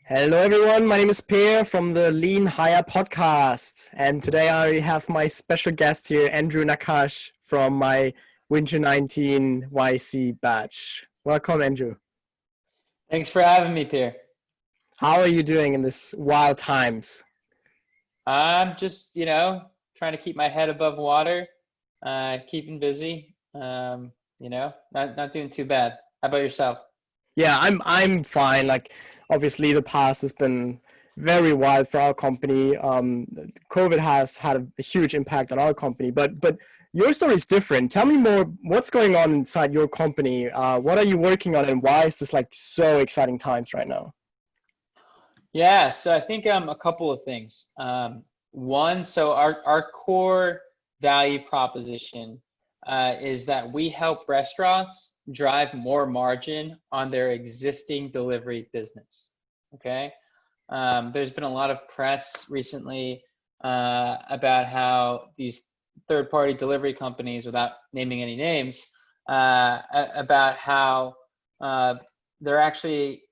Hello, everyone. My name is Per from the Lean Hire podcast. And today I have my special guest here, Andrew Nakkache from my Winter 19 YC batch. Welcome, Andrew. Thanks for having me, Pierre. How are you doing in this wild times? I'm just, trying to keep my head above water, keeping busy. Not doing too bad. How about yourself? Yeah, I'm fine. Like, obviously, the past has been very wild for our company. COVID has had a huge impact on our company, but your story is different. Tell me more. What's going on inside your company? What are you working on, and why is this like so exciting times right now? Yeah, so I think a couple of things. One, so our core value proposition is that we help restaurants drive more margin on their existing delivery business. Okay. There's been a lot of press recently about how these third-party delivery companies, without naming any names, about how they're actually,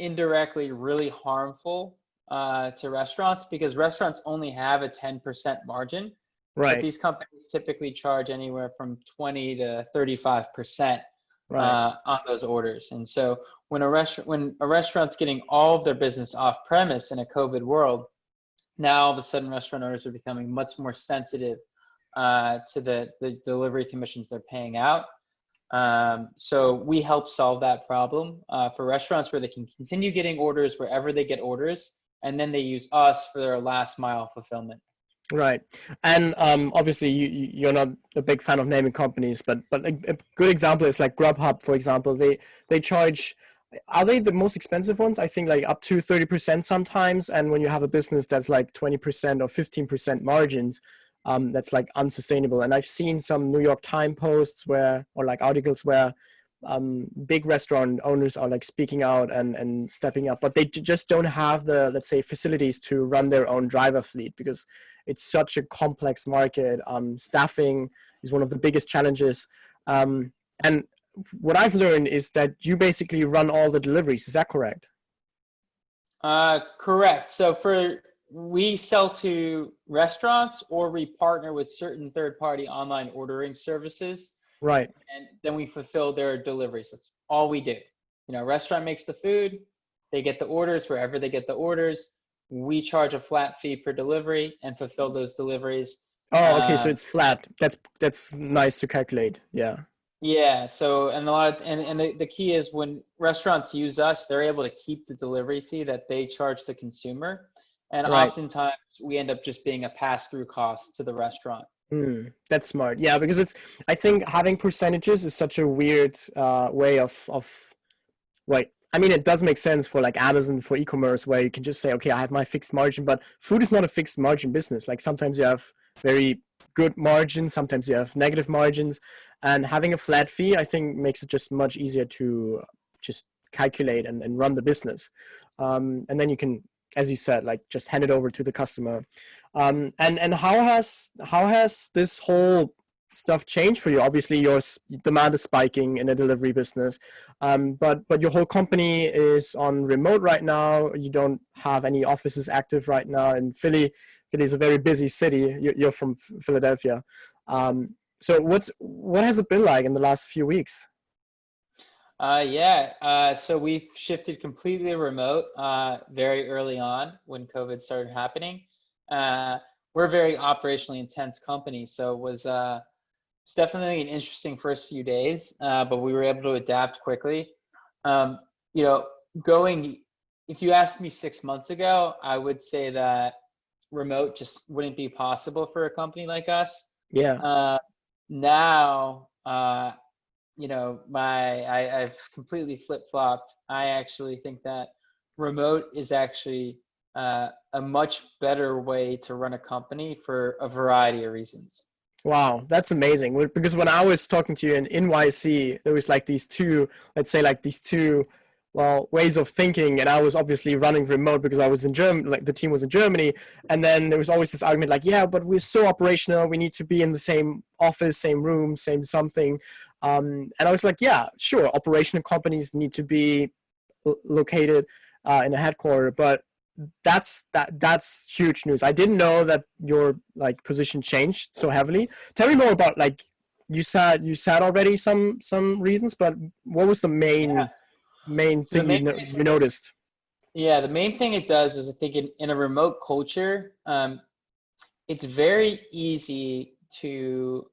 indirectly really harmful to restaurants because restaurants only have a 10% margin. But Right, these companies typically charge anywhere from 20 to 35% right. on those orders. And so when a restaurant's getting all of their business off premise in a COVID world, now all of a sudden restaurant owners are becoming much more sensitive to the delivery commissions they're paying out. So we help solve that problem for restaurants where they can continue getting orders wherever they get orders, and then they use us for their last mile fulfillment. Right. And obviously you're not a big fan of naming companies, but a good example is like Grubhub, for example. They charge, are they the most expensive ones? I think like up to 30% sometimes. And when you have a business that's like 20% or 15% margins, that's like unsustainable. And I've seen some New York Times posts or like articles where big restaurant owners are like speaking out and stepping up, but they just don't have the, let's say, facilities to run their own driver fleet because it's such a complex market. Staffing is one of the biggest challenges. And what I've learned is that you basically run all the deliveries. Is that correct? Correct. So we sell to restaurants or we partner with certain third-party online ordering services, Right. and then we fulfill their deliveries. That's all we do. Restaurant makes the food, they get the orders wherever they get the orders. We charge a flat fee per delivery and fulfill those deliveries. Oh, okay. So Uh, it's flat. That's nice to calculate. Yeah. yeah. So, and a lot of, and the key is when restaurants use us, they're able to keep the delivery fee that they charge the consumer. And Right. oftentimes we end up just being a pass-through cost to the restaurant. That's smart. Yeah, because I think having percentages is such a weird way of like, I mean, it does make sense for like Amazon for e-commerce where you can just say, okay, I have my fixed margin, but food is not a fixed margin business. Like sometimes you have very good margins, sometimes you have negative margins, and having a flat fee, I think makes it just much easier to just calculate and run the business. And then you can, as you said, like just hand it over to the customer. And how has this whole stuff changed for you? Obviously, your demand is spiking in a delivery business, but your whole company is on remote right now. You don't have any offices active right now in Philly. Philly is a very busy city. You're from Philadelphia, so what has it been like in the last few weeks? So we've shifted completely remote very early on when COVID started happening. We're a very operationally intense company, so it's definitely an interesting first few days, but we were able to adapt quickly. Um, you know, if you asked me 6 months ago, I would say that remote just wouldn't be possible for a company like us. Yeah. Uh, Now, I've completely flip-flopped. I actually think that remote is actually a much better way to run a company for a variety of reasons. Wow, that's amazing. Because when I was talking to you in NYC, there was like these two, let's say like these two, well, ways of thinking. And I was obviously running remote because I was in Germany, like the team was in Germany. And then there was always this argument like, yeah, but we're so operational. We need to be in the same office, same room, same something. And I was like, yeah, sure. Operational companies need to be located in a headquarter, but that's huge news. I didn't know that your like position changed so heavily. Tell me more about, like, you said already some reasons, but what was the Yeah. main So the thing main reason you is, noticed? yeah, the main thing it does is I think in a remote culture, it's very easy to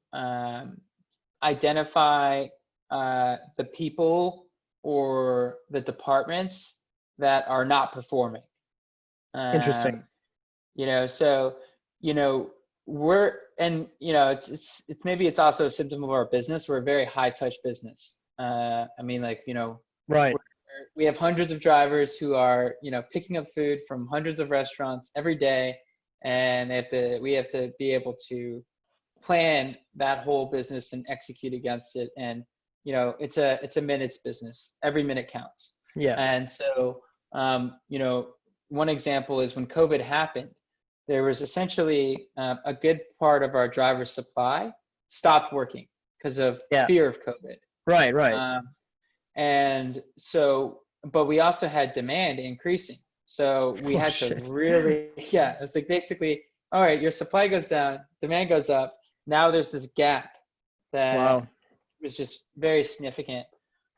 identify the people or the departments that are not performing. Interesting. Um, so you know we're and it's maybe it's also a symptom of our business. We're a very high touch business. I mean, like, Right. we have hundreds of drivers who are picking up food from hundreds of restaurants every day, and we have to be able to plan that whole business and execute against it. And it's a minutes business. Every minute counts. Yeah. And so one example is when COVID happened, there was essentially a good part of our driver supply stopped working because of Yeah. fear of COVID. Right. Right. And so, but we also had demand increasing. So we Oh had to shit. really, yeah, it was like basically, all right, your supply goes down, demand goes up. Now there's this gap that Wow. was just very significant.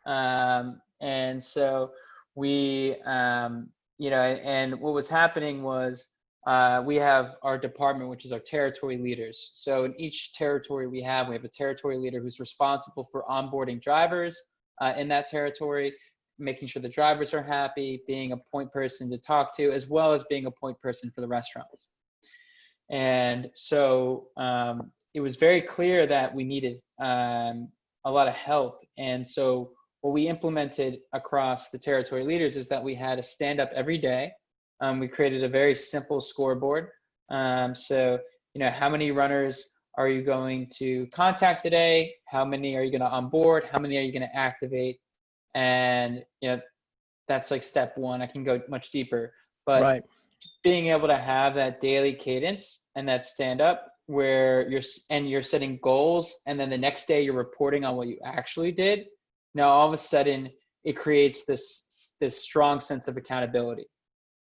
And so and what was happening was we have our department, which is our territory leaders. So in each territory we have a territory leader who's responsible for onboarding drivers in that territory, making sure the drivers are happy, being a point person to talk to, as well as being a point person for the restaurants. And so it was very clear that we needed a lot of help. And so what we implemented across the territory leaders is that we had a stand up every day. We created a very simple scoreboard. So, how many runners are you going to contact today? How many are you going to onboard? How many are you going to activate? And, that's like step one. I can go much deeper, but Right. being able to have that daily cadence and that stand up where you're setting goals, and then the next day you're reporting on what you actually did. Now all of a sudden it creates this strong sense of accountability.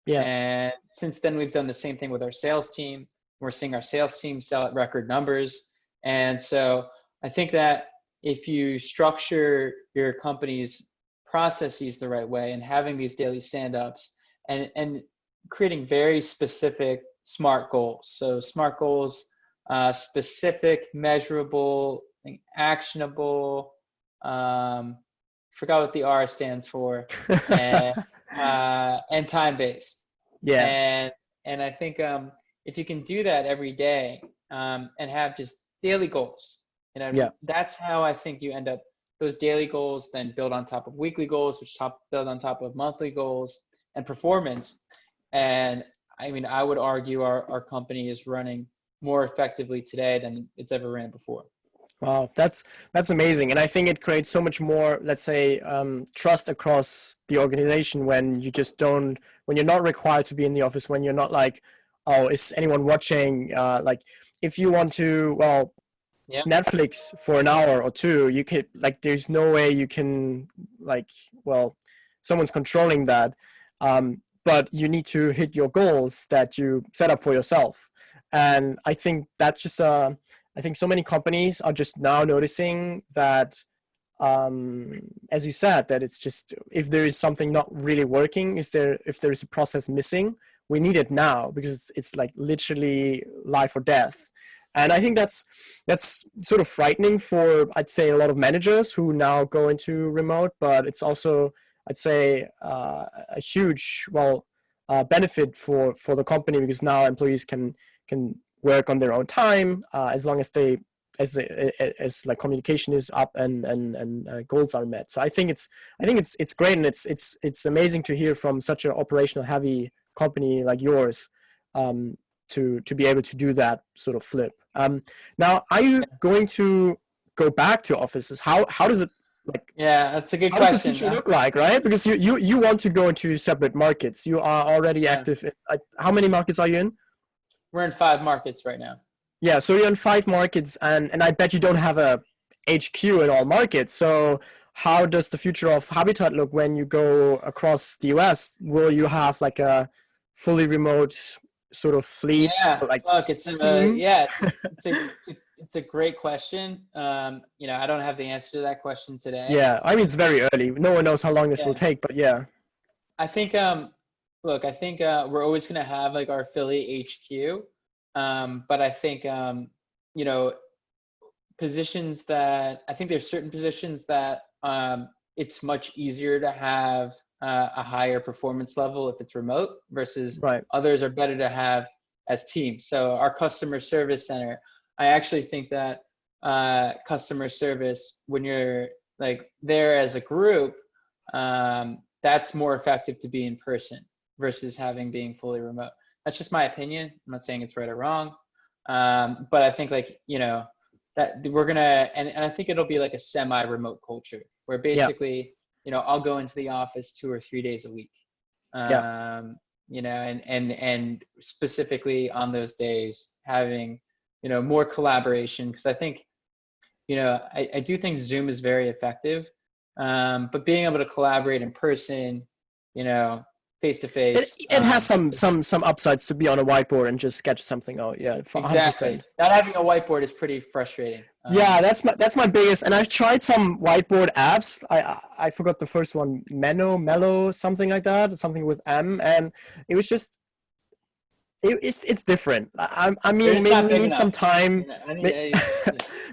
Yeah. And since then we've done the same thing with our sales team. We're seeing our sales team sell at record numbers. And so I think that if you structure your company's processes the right way and having these daily stand-ups and creating very specific SMART goals. So SMART goals, specific, measurable, actionable, forgot what the R stands for, and time-based. Yeah. And I think if you can do that every day and have just daily goals, Yeah. that's how I think you end up. Those daily goals then build on top of weekly goals, which build on top of monthly goals and performance. And I mean, I would argue our company is running more effectively today than it's ever ran before. Wow, that's amazing, and I think it creates so much more, let's say, trust across the organization when when you're not required to be in the office, when you're not like, oh, is anyone watching? Like, if you want to, well, Yeah. Netflix for an hour or two, you could, like, there's no way you can, like, well, someone's controlling that, but you need to hit your goals that you set up for yourself, and I think that's just I think so many companies are just now noticing that, as you said, that it's just, if there is something not really working, if there is a process missing, we need it now because it's like literally life or death. And I think that's sort of frightening for, I'd say, a lot of managers who now go into remote, but it's also, I'd say, a huge, benefit for the company, because now employees can work on their own time, as long as as like communication is up and goals are met. So I think it's great, and it's amazing to hear from such an operational heavy company like yours, to be able to do that sort of flip. Now, are you going to go back to offices? How does it, like? Yeah, that's a good How does the question. future look like, right? Because you want to go into separate markets. You are already Yeah, active in, like, how many markets are you in? we're in 5 markets right now. Yeah, so you're in 5 markets, and I bet you don't have a HQ in all markets. So how does the future of Habitat look when you go across the US? Will you have like a fully remote sort of fleet, Yeah, or like look, team? it's a great question. I don't have the answer to that question today. Yeah, I mean, it's very early. No one knows how long this will Yeah, take, but yeah, I think look, I think we're always gonna have like our Philly HQ, but I think you know positions that I think there's certain positions that it's much easier to have a higher performance level if it's remote versus right, others are better to have as teams. So our customer service center, I actually think that customer service, when you're like there as a group, that's more effective to be in person versus having being fully remote. That's just my opinion. I'm not saying it's right or wrong, but I think like that we're gonna and I think it'll be like a semi-remote culture where yeah, basically I'll go into the office 2 or 3 days a week, yeah. and specifically on those days having more collaboration because I think I do think Zoom is very effective, but being able to collaborate in person, face to It face. it has some upsides to be on a whiteboard and just sketch something out. Yeah, for Exactly. 100%. Not having a whiteboard is pretty frustrating. Yeah, that's my biggest. And I've tried some whiteboard apps. I forgot the first one, Mellow, something like that, something with M, and it was just it's different. I They're mean, just maybe not we big need some enough. time. I mean, May-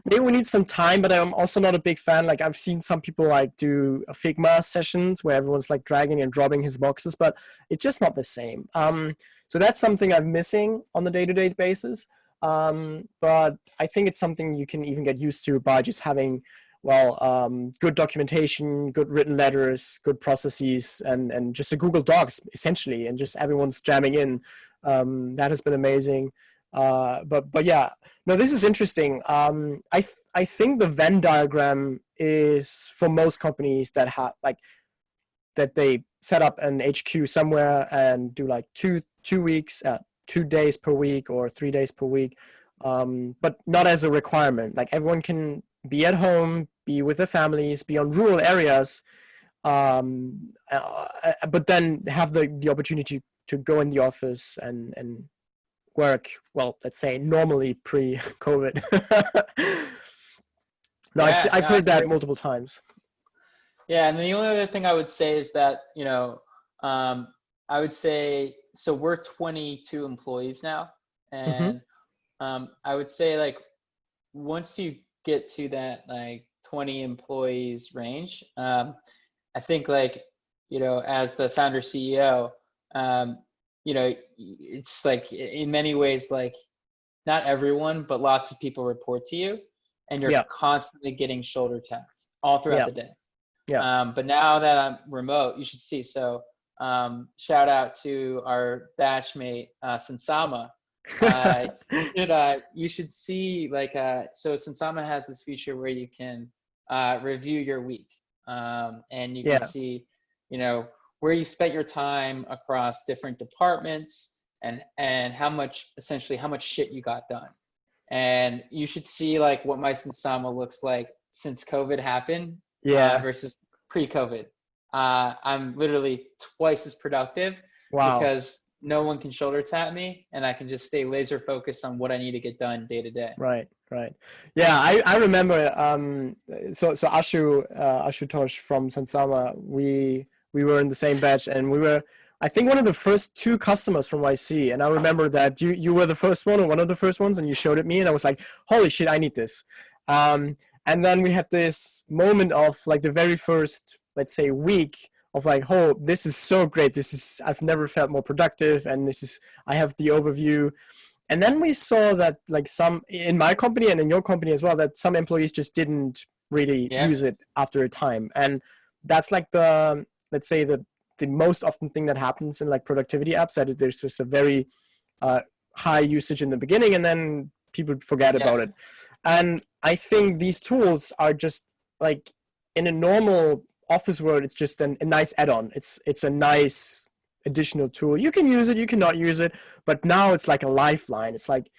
Maybe we need some time, but I'm also not a big fan. Like I've seen some people like do Figma sessions where everyone's like dragging and dropping his boxes, but it's just not the same. So that's something I'm missing on the day-to-day basis. But I think it's something you can even get used to by just having, well, good documentation, good written letters, good processes, and just a Google Docs essentially, and just everyone's jamming in. That has been amazing. But yeah, no, this is interesting. I think the Venn diagram is for most companies that have like that they set up an HQ somewhere and do like two weeks, 2 days per week or 3 days per week, but not as a requirement. Like everyone can be at home, be with their families, be on rural areas, but then have the opportunity to go in the office and work, well, let's say normally pre-COVID. No, yeah, I've no, I heard that agree. multiple times. Yeah, and the only other thing I would say is that, I would say, so we're 22 employees now, Hmm. and I would say like once you get to that like 20 employees range, I think like, as the founder CEO, it's like in many ways like not everyone, but lots of people report to you, and you're Yeah, constantly getting shoulder tapped all throughout yeah, the day. yeah. But now that I'm remote, you should see. So shout out to our batchmate, Sensama. You should see like so Sensama has this feature where you can review your week, and you can Yeah, see, where you spent your time across different departments and how much shit you got done. And you should see like what my Sensama looks like since COVID happened yeah. versus pre-COVID. I'm literally twice as productive Wow. because no one can shoulder tap me, and I can just stay laser focused on what I need to get done day to day. Right, right. Yeah, I remember. So Ashutosh from Sansama, we were in the same batch, and we were, I think, one of the first two customers from YC. And I remember that you were the first one or one of the first ones, and you showed it me, and I was like, holy shit, I need this. And then we had this moment of like the very first, let's say, week of like, oh, this is so great. I've never felt more productive, and I have the overview. And then we saw that like some in my company and in your company as well, that some employees just didn't really Yeah, use it after a time. And that's like the, let's say, the most often thing that happens in like productivity apps, that there's just a very uh, high usage in the beginning and then people forget yeah, about it. And I think these tools are just like, in a normal office world, it's just a nice add-on. It's a nice additional tool. You can use it, you cannot use it, but now it's like a lifeline. It's like,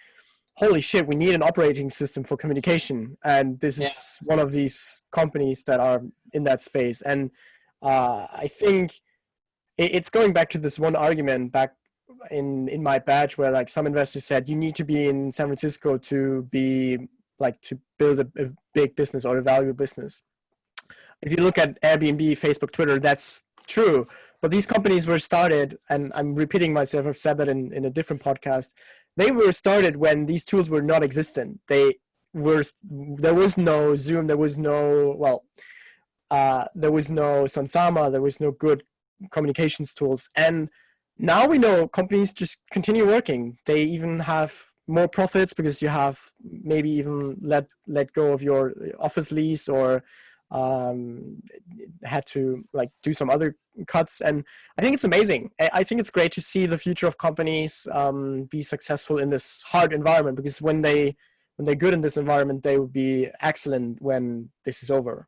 holy shit, we need an operating system for communication, and this yeah. is one of these companies that are in that space. And I think it's going back to this one argument back in my batch where like some investors said you need to be in San Francisco to be like to build a big business or a valuable business. If you look at Airbnb, Facebook, Twitter, that's true. But these companies were started, and I'm repeating myself, I've said that in a different podcast. They were started when these tools were not existent. There was no Zoom, there was no, there was no Sensama, there was no good communications tools. And now we know companies just continue working. They even have more profits because you have maybe even let go of your office lease or had to like do some other cuts. And I think it's amazing. I think it's great to see the future of companies be successful in this hard environment, because when they're good in this environment, they will be excellent when this is over.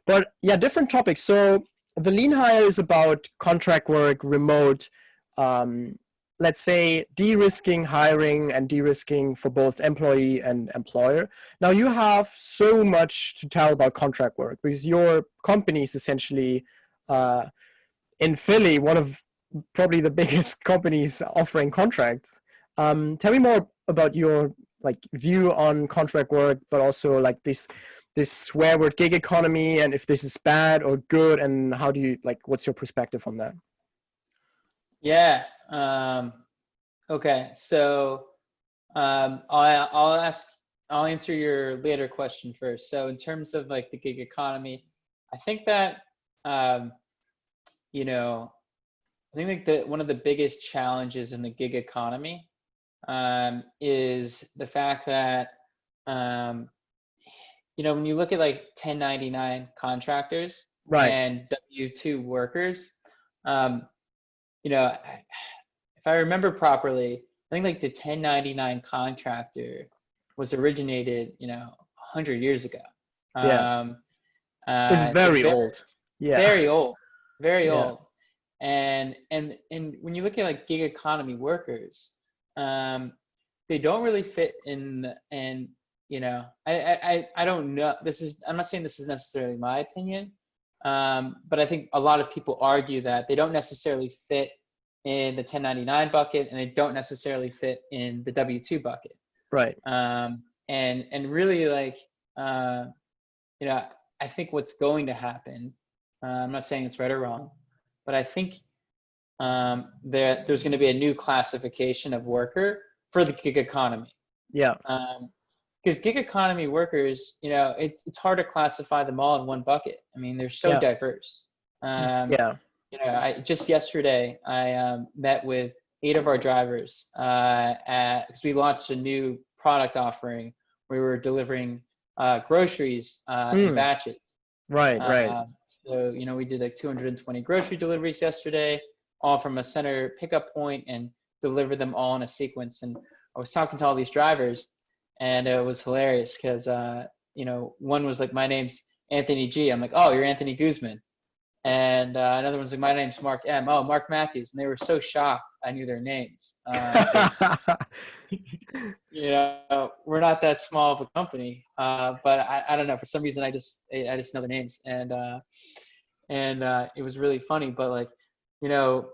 But yeah, different topics. So the lean hire is about contract work, remote, let's say de-risking hiring and de-risking for both employee and employer. Now you have so much to tell about contract work because your company is essentially in Philly, one of probably the biggest companies offering contracts. Tell me more about your like view on contract work, but also like this swear word gig economy, and if this is bad or good, and how do you like, what's your perspective on that? Yeah. Okay. So I'll answer your later question first. So in terms of like the gig economy, I think that you know, I think like one of the biggest challenges in the gig economy is the fact that you know, when you look at like 1099 contractors Right. and W-2 workers, you know, if I remember properly, I think like the 1099 contractor was originated, you know, 100 years ago. Yeah. It's very old. Yeah. Very old, very Yeah. old. And when you look at like gig economy workers, they don't really fit in. And you know, I don't know. I'm not saying this is necessarily my opinion, but I think a lot of people argue that they don't necessarily fit in the 1099 bucket, and they don't necessarily fit in the W-2 bucket. Right. And really like, you know, I think what's going to happen, I'm not saying it's right or wrong, but I think there's going to be a new classification of worker for the gig economy. Yeah. Because gig economy workers, you know, it's hard to classify them all in one bucket. I mean, they're so diverse. Yeah. You know, just yesterday I met with 8 of our drivers because we launched a new product offering. We were delivering groceries in batches. Right. So, you know, we did like 220 grocery deliveries yesterday, all from a center pickup point, and delivered them all in a sequence. And I was talking to all these drivers, and it was hilarious because, you know, one was like, my name's Anthony G. I'm like, oh, you're Anthony Guzman. And another one's like, my name's Mark M. Oh, Mark Matthews. And they were so shocked I knew their names. You know, we're not that small of a company, but I don't know. For some reason, I just know the names, and it was really funny. But like, you know,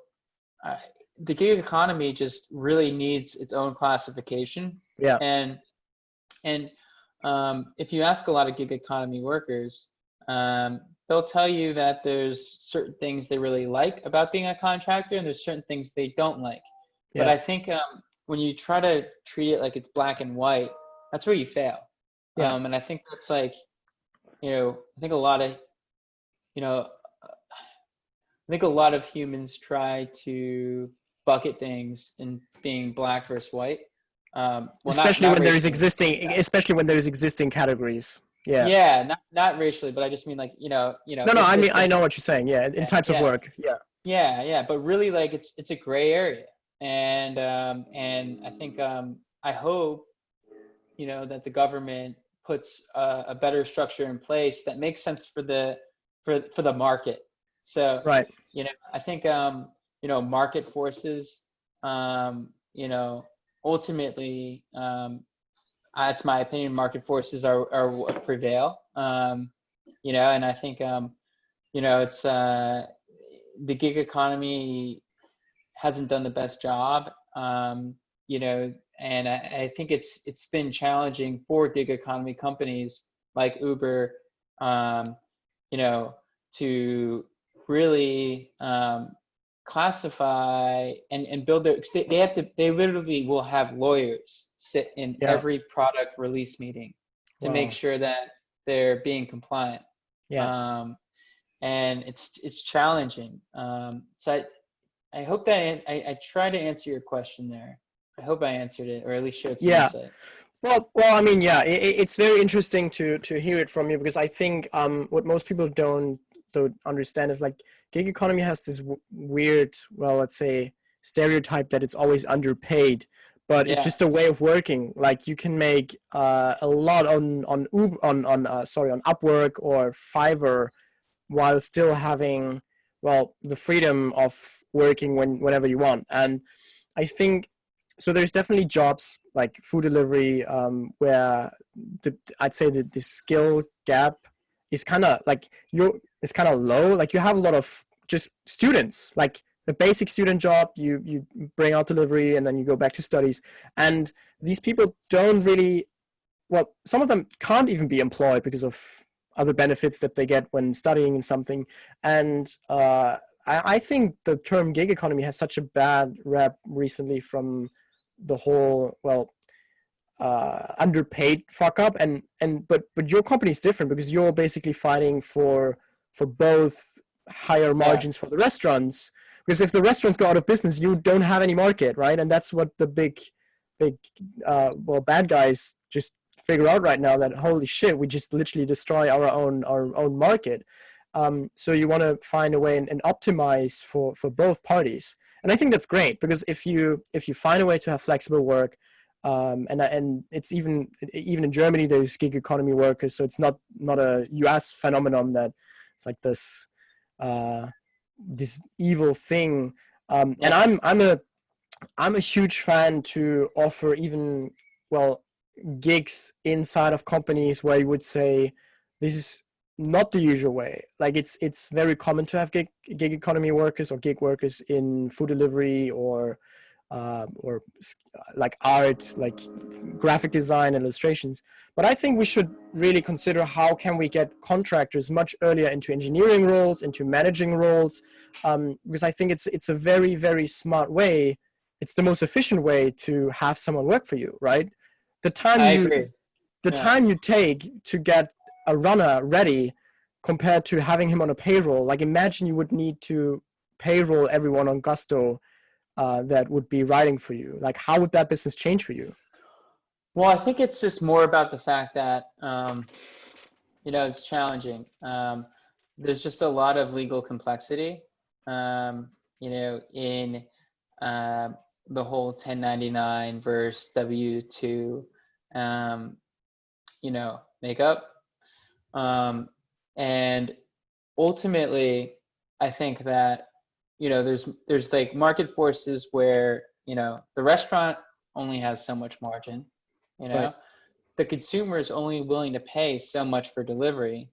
the gig economy just really needs its own classification. Yeah. And if you ask a lot of gig economy workers, they'll tell you that there's certain things they really like about being a contractor, and there's certain things they don't like. Yeah. But I think when you try to treat it like it's black and white, that's where you fail. Yeah. And I think that's like, you know, I think a lot of, you know, I think a lot of humans try to bucket things in being black versus white. Well, especially not when there's racially. especially when there's existing categories. Yeah. Yeah, not racially, but I just mean like, you know. No, I mean, I know what you're saying. Yeah, in types of work. Yeah. Yeah, but really, like, it's a gray area, and I think I hope, you know, that the government puts a better structure in place that makes sense for the market. So, right. You know, I think you know, market forces, you know, ultimately, that's my opinion. Market forces are what prevail. And I think, it's the gig economy hasn't done the best job, and I think it's been challenging for gig economy companies like Uber, um, to really classify and build their, 'cause they literally will have lawyers sit in Yeah. every product release meeting to make Wow. sure that they're being compliant. Yeah. And it's challenging. So I hope that I try to answer your question there. I hope I answered it, or at least showed some Yeah. insight. Well, I mean, yeah, it's very interesting to hear it from you, because I think what most people don't understand is, like, gig economy has this weird, well, let's say, stereotype that it's always underpaid, but it's Yeah, just a way of working. Like, you can make a lot on Uber, on Upwork or Fiverr, while still having, well, the freedom of working whenever you want. And I think so. There's definitely jobs like food delivery, where I'd say that the skill gap is kind of like it's kind of low. Like, you have a lot of just students, like the basic student job. You bring out delivery and then you go back to studies. And these people don't really, well, some of them can't even be employed because of other benefits that they get when studying in something. And I think the term gig economy has such a bad rep recently from the whole, well, underpaid fuck up. But your company is different, because you're basically fighting for both higher yeah, margins for the restaurants, because if the restaurants go out of business, you don't have any market, right? And that's what the big well, bad guys just figure out right now, that holy shit, we just literally destroy our own market. So you want to find a way and optimize for both parties. And I think that's great, because if you find a way to have flexible work, and it's even in Germany there's gig economy workers, so it's not a US phenomenon that it's like this evil thing. And yeah. I'm a huge fan to offer even, well, gigs inside of companies where you would say this is not the usual way. Like, it's very common to have gig economy workers or gig workers in food delivery, or like art, like graphic design and illustrations. But I think we should really consider how can we get contractors much earlier into engineering roles, into managing roles, because I think it's a very, very smart way. It's the most efficient way to have someone work for you, right? The time I you agree. the Yeah. time you take to get a runner ready compared to having him on a payroll. Like, imagine you would need to payroll everyone on Gusto that would be writing for you. Like, how would that business change for you? Well, I think it's just more about the fact that, it's challenging. There's just a lot of legal complexity, in the whole 1099 versus W-2, makeup. And ultimately, I think that, there's like market forces where, the restaurant only has so much margin, you Right. know, the consumer is only willing to pay so much for delivery,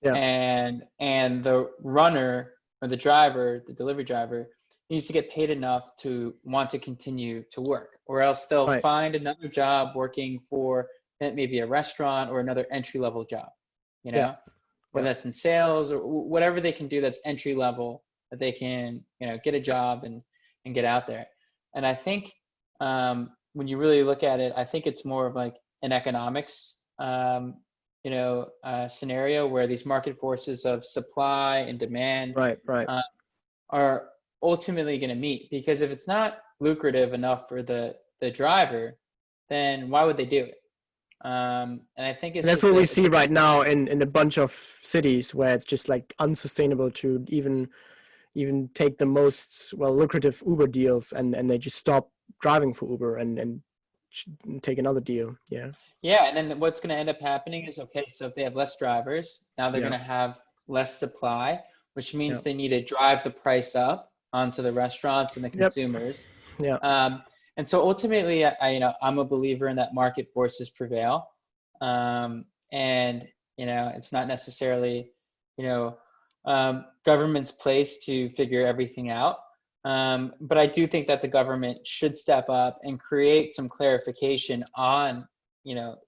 Yeah. and the runner or the driver, the delivery driver, needs to get paid enough to want to continue to work, or else they'll Right. find another job working for maybe a restaurant or another entry level job, Yeah. whether Yeah. that's in sales or whatever they can do that's entry level, that they can, get a job and get out there. And I think, when you really look at it, I think it's more of like an economics, scenario where these market forces of supply and demand Right. Right. uh, are ultimately going to meet. Because if it's not lucrative enough for the driver, then why would they do it? And I think And it's that's just what we it's see a right now in a bunch of cities where it's just like unsustainable to even take the most, well, lucrative Uber deals, and they just stop driving for Uber and take another deal. Yeah. Yeah, and then what's going to end up happening is, okay, so if they have less drivers, now they're Yeah. going to have less supply, which Yeah. means they need to drive the price up onto the restaurants and the Yep. consumers. Yeah. And so ultimately, I'm a believer in that market forces prevail. And It's not necessarily, government's place to figure everything out. But I do think that the government should step up and create some clarification on,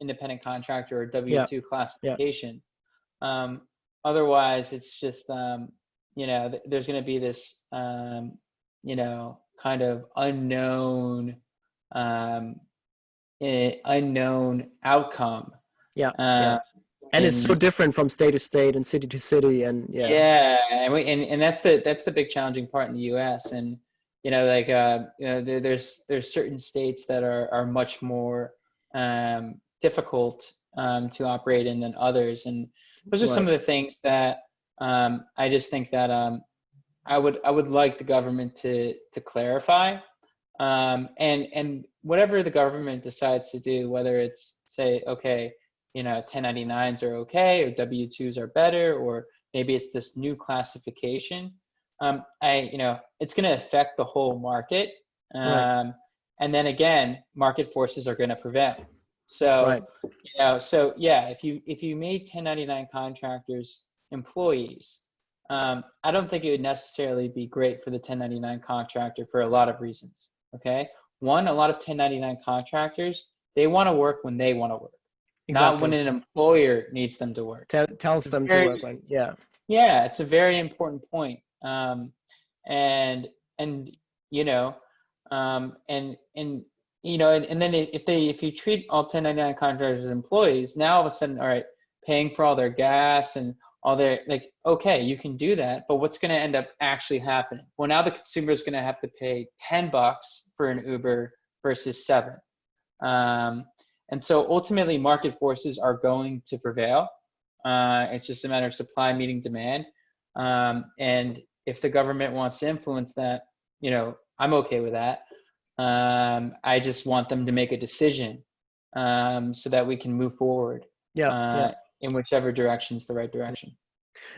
independent contractor or Yeah. W-2 Yeah. classification. Otherwise, it's just, there's going to be this, kind of unknown outcome. Yeah. Uh, Yeah. And it's so in different from state to state and city to city, and yeah. Yeah, and that's the big challenging part in the U.S. And there's certain states that are much more difficult to operate in than others, and those are some Right. of the things that I just think that I would like the government to clarify, and whatever the government decides to do, whether it's say, okay, 1099s are okay, or W-2s are better, or maybe it's this new classification. It's going to affect the whole market, Right. and then again, market forces are going to prevail. So, Right. if you made 1099 contractors employees, I don't think it would necessarily be great for the 1099 contractor for a lot of reasons. Okay, one, a lot of 1099 contractors, they want to work when they want to work, not when Exactly. an employer needs them to work. Tells them to work when. Yeah. Yeah, it's a very important point. And you know, and then if you treat all 1099 contractors as employees, now all of a sudden, all right, paying for all their gas and all their, like, okay, you can do that, but what's going to end up actually happening? Well, now the consumer is going to have to pay $10 for an Uber versus 7. And so ultimately, market forces are going to prevail. It's just a matter of supply meeting demand. And if the government wants to influence that, I'm okay with that. I just want them to make a decision so that we can move forward Yeah. Yeah. in whichever direction is the right direction.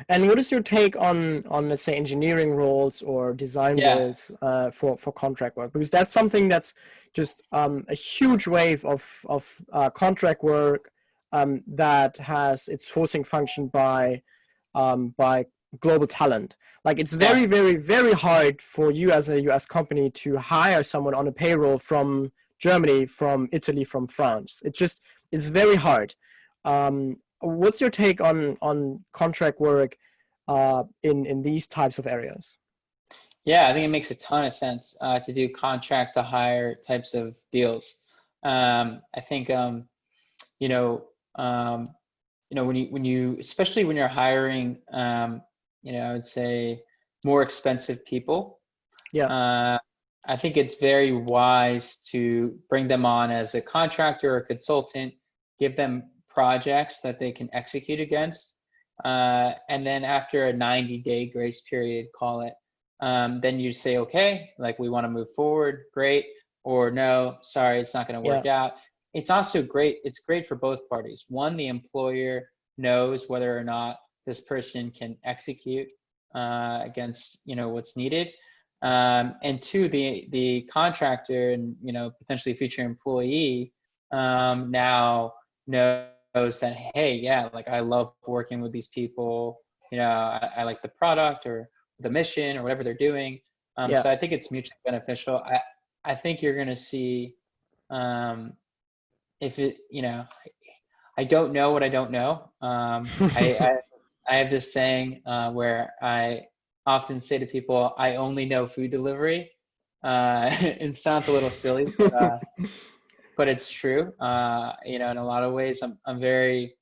And what is your take on let's say engineering roles or design Yeah, roles for contract work? Because that's something that's just a huge wave of contract work that has its forcing function by global talent. Like it's yeah, very, very, very hard for you as a US company to hire someone on a payroll from Germany, from Italy, from France. It just is very hard. What's your take on contract work in these types of areas? yeah. I think it makes a ton of sense to do contract to hire types of deals. I think you know, um, when you especially when you're hiring, I would say more expensive people. Yeah, Uh, I think it's very wise to bring them on as a contractor or a consultant, give them projects that they can execute against, and then after a 90-day grace period, call it, then you say, okay, like we want to move forward, great, or no, sorry, it's not going to yeah, work out. It's also great. It's great for both parties. One, the employer knows whether or not this person can execute against what's needed, and two, the contractor and potentially future employee now knows that, hey, yeah, like I love working with these people. I like the product or the mission or whatever they're doing. yeah. So I think it's mutually beneficial. I think you're going to see if it, I don't know what I don't know. I have this saying where I often say to people, I only know food delivery. It sounds a little silly, but it's true. In a lot of ways, I'm very,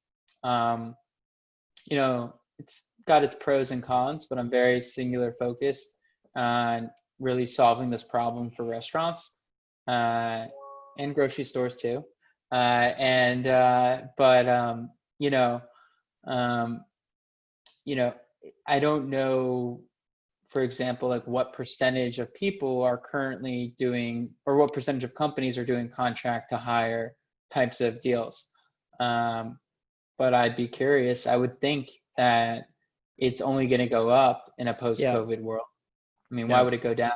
it's got its pros and cons, but I'm very singular focused on really solving this problem for restaurants and grocery stores too. But um, I don't know, for example, like what percentage of people are currently doing, or what percentage of companies are doing contract to hire types of deals. But I'd be curious. I would think that it's only going to go up in a Yeah, post-COVID world. I mean, why yeah, would it go down?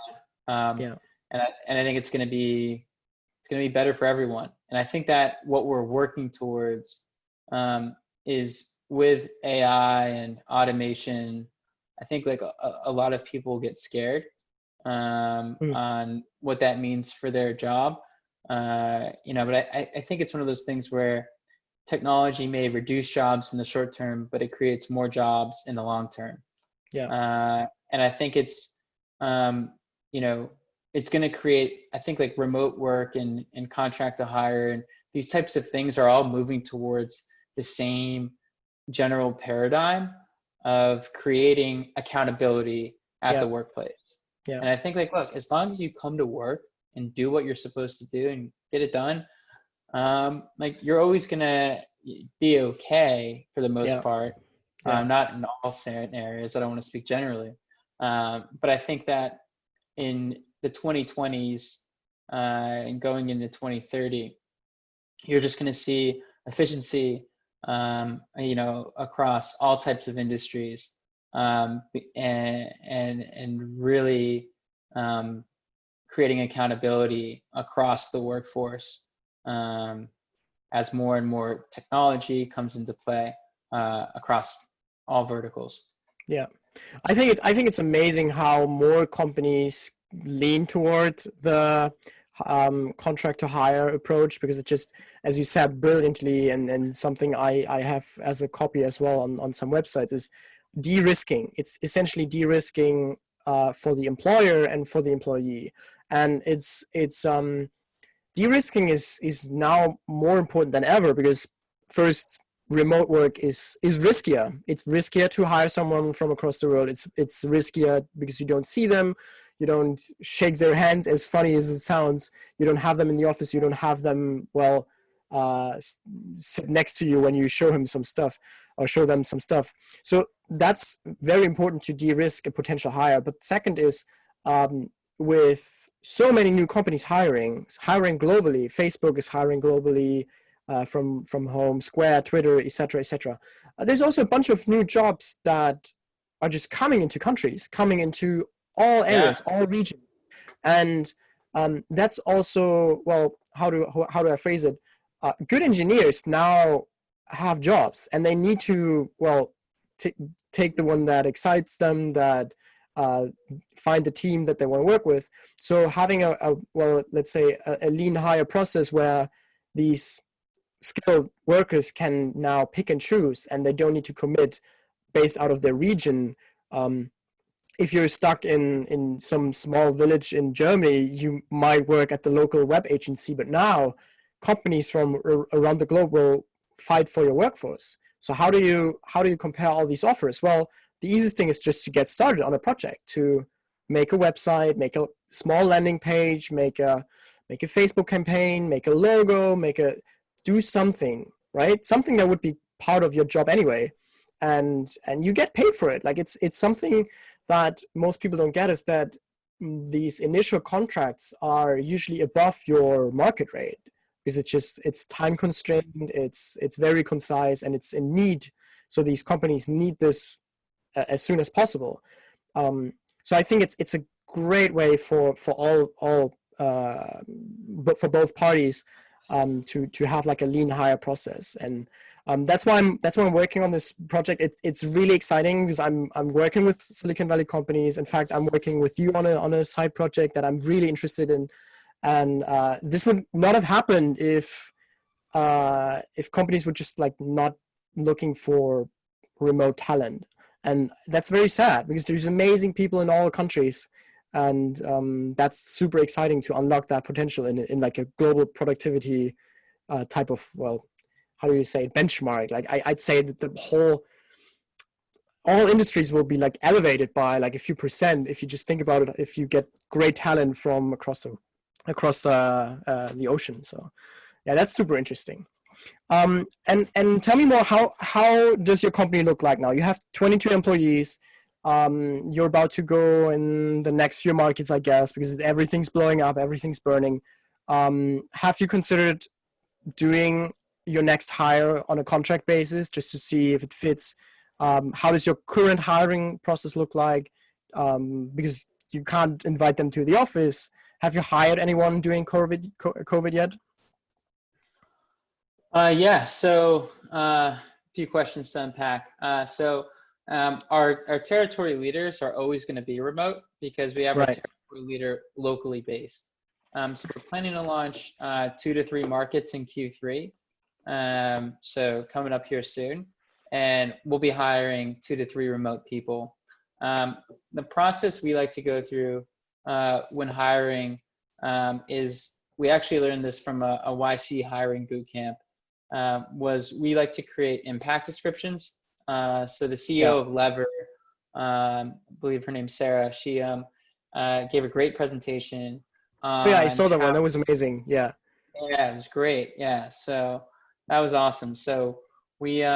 Um, yeah, and I think it's going to be better for everyone. And I think that what we're working towards is with AI and automation, I think like a lot of people get scared on what that means for their job. But I think it's one of those things where technology may reduce jobs in the short term, but it creates more jobs in the long term. And I think it's, it's going to create, I think like remote work and contract to hire and these types of things are all moving towards the same general paradigm of creating accountability at the workplace. And I think like, look, as long as you come to work and do what you're supposed to do and get it done, like you're always going to be okay for the most part. Not in all scenarios. I don't want to speak generally. But I think that in the 2020s and going into 2030, you're just going to see efficiency, across all types of industries, and really creating accountability across the workforce as more and more technology comes into play across all verticals. I think it's amazing how more companies lean toward the contract to hire approach, because it just, as you said brilliantly, and something I have as a copy as well on some websites, is de-risking. It's essentially de-risking for the employer and for the employee, and it's de-risking is now more important than ever, because first, remote work is riskier. It's riskier to hire someone from across the world. It's riskier because you don't see them, you don't shake their hands, as funny as it sounds. You don't have them in the office. You don't have them sit next to you when you show him some stuff or show them some stuff. So that's very important to de-risk a potential hire. But second is, with so many new companies hiring globally, Facebook is hiring globally, from home, Square, Twitter, etc., etc. There's also a bunch of new jobs that are just coming into countries, coming into all areas, all regions, and that's also, well, how do I phrase it? Good engineers now have jobs, and they need to take the one that excites them, that find the team that they want to work with. So having a lean hire process where these skilled workers can now pick and choose, and they don't need to commit based out of their region. If you're stuck in some small village in Germany, you might work at the local web agency, but now companies from around the globe will fight for your workforce. So how do you compare all these offers? Well, the easiest thing is just to get started on a project, to make a website, make a small landing page, make a Facebook campaign, make a logo, do something, right? Something that would be part of your job anyway, and you get paid for it. Like it's something that most people don't get, is that these initial contracts are usually above your market rate, because it's time constrained, it's very concise, and it's in need. So these companies need this as soon as possible. So I think it's a great way for all but for both parties to have like a lean hire process. And that's why I'm working on this project. It's really exciting, because I'm working with Silicon Valley companies. In fact, I'm working with you on a side project that I'm really interested in. And this would not have happened if companies were just like not looking for remote talent. And that's very sad, because there's amazing people in all countries. And that's super exciting to unlock that potential in like a global productivity type of, how do you say it, benchmark. Like I'd say that all industries will be like elevated by like a few percent, if you just think about it, if you get great talent from across the ocean. So yeah, that's super interesting. And tell me more, how does your company look like now? You have 22 employees. You're about to go in the next few markets, I guess, because everything's blowing up, everything's burning. Have you considered doing your next hire on a contract basis, just to see if it fits? How does your current hiring process look like? Because you can't invite them to the office. Have you hired anyone during COVID yet? Yeah. So few questions to unpack. Our territory leaders are always going to be remote because we have our Right. territory leader locally based. So we're planning to launch 2 to 3 markets in Q3. So coming up here soon, and we'll be hiring 2 to 3 remote people. The process we like to go through when hiring is, we actually learned this from a YC hiring bootcamp, was we like to create impact descriptions. So the CEO of Lever, I believe her name's Sarah, she gave a great presentation on Yeah, I saw that how, one. That was amazing. Yeah. yeah, it was great. Yeah, so that was awesome. So we,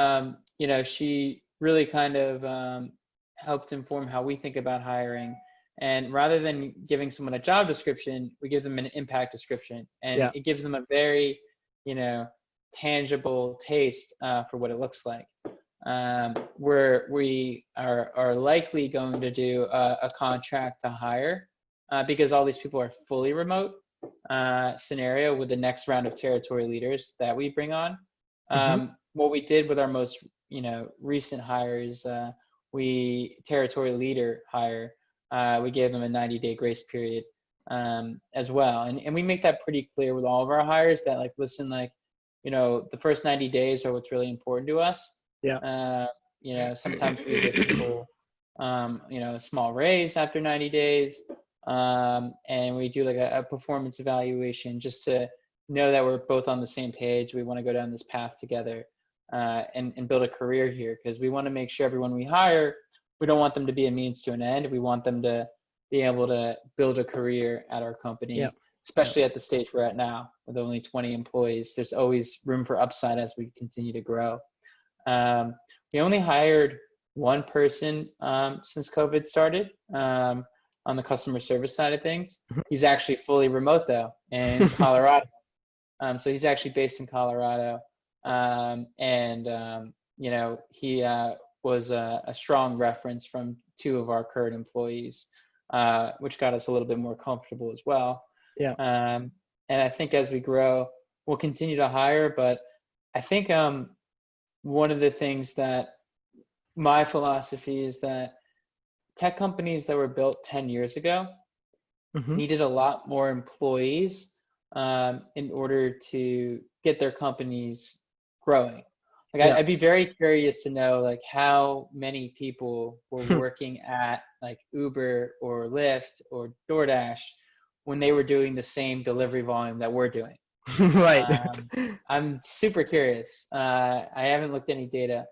she really kind of helped inform how we think about hiring. And rather than giving someone a job description, we give them an impact description, and it gives them a very, tangible taste for what it looks like. Where we are likely going to do a contract to hire because all these people are fully remote scenario with the next round of territory leaders that we bring on. What we did with our most recent hires, we territory leader hire, we gave them a 90-day grace period as well, and we make that pretty clear with all of our hires that, like, listen, like, the first 90 days are what's really important to us. Sometimes we give people a small raise after 90 days, and we do like a performance evaluation just to know that we're both on the same page. We want to go down this path together and build a career here, because we want to make sure everyone we hire, we don't want them to be a means to an end. We want them to be able to build a career at our company, especially at the stage we're at now with only 20 employees. There's always room for upside as we continue to grow. We only hired one person since COVID started on the customer service side of things. He's actually fully remote though, in Colorado. So he's actually based in Colorado. He was a strong reference from 2 of our current employees, which got us a little bit more comfortable as well. And I think as we grow, we'll continue to hire, but I think one of the things that my philosophy is that tech companies that were built 10 years ago needed a lot more employees in order to get their companies growing. Like I'd be very curious to know like how many people were working at like Uber or Lyft or DoorDash when they were doing the same delivery volume that we're doing. Right. I'm super curious. I haven't looked at any data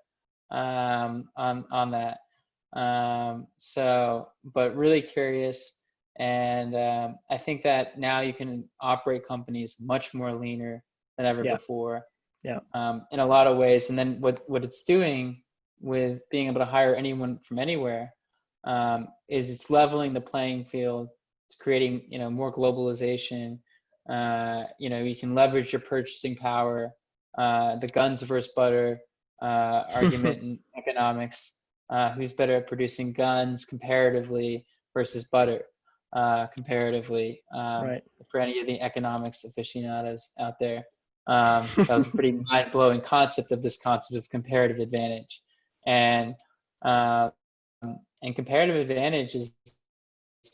on that. But really curious. And I think that now you can operate companies much more leaner than ever before. In a lot of ways. And then what it's doing with being able to hire anyone from anywhere is it's leveling the playing field. It's creating, more globalization. You can leverage your purchasing power, the guns versus butter argument in economics. Who's better at producing guns comparatively versus butter comparatively? For any of the economics aficionados out there. That was a pretty mind-blowing concept of comparative advantage, and comparative advantage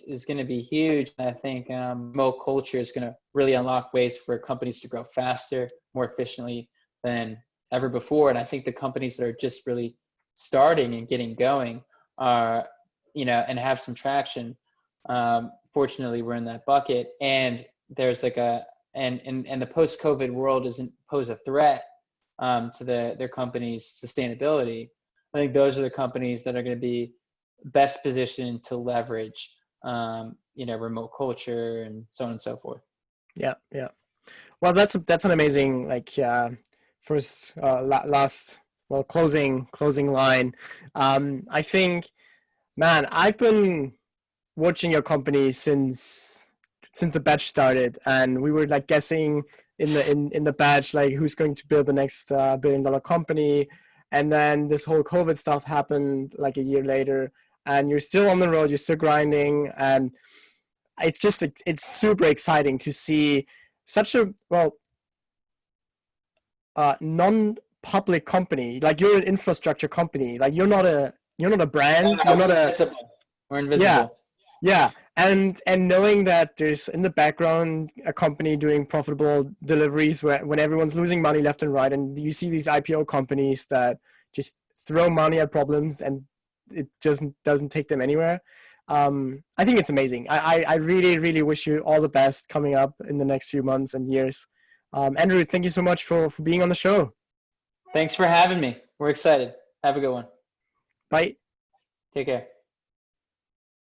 is going to be huge. I think remote culture is going to really unlock ways for companies to grow faster, more efficiently than ever before. And I think the companies that are just really starting and getting going are, and have some traction. Fortunately, we're in that bucket, and there's like and the post-COVID world doesn't pose a threat to their company's sustainability. I think those are the companies that are going to be best positioned to leverage, remote culture and so on and so forth. Yeah. Well, that's an amazing closing line. I think, man, I've been watching your company since the batch started, and we were like guessing in the batch like who's going to build the next $1 billion company, and then this whole COVID stuff happened like a year later, and you're still on the road, you're still grinding, and it's super exciting to see such a non public company. Like you're an infrastructure company. Like you're not a brand. You're We're not a invisible. We're yeah. invisible. Yeah, and knowing that there's in the background a company doing profitable deliveries when everyone's losing money left and right, and you see these IPO companies that just throw money at problems and it just doesn't take them anywhere. I think it's amazing. I really, really wish you all the best coming up in the next few months and years. Andrew, thank you so much for being on the show. Thanks for having me. We're excited. Have a good one. Bye. Take care.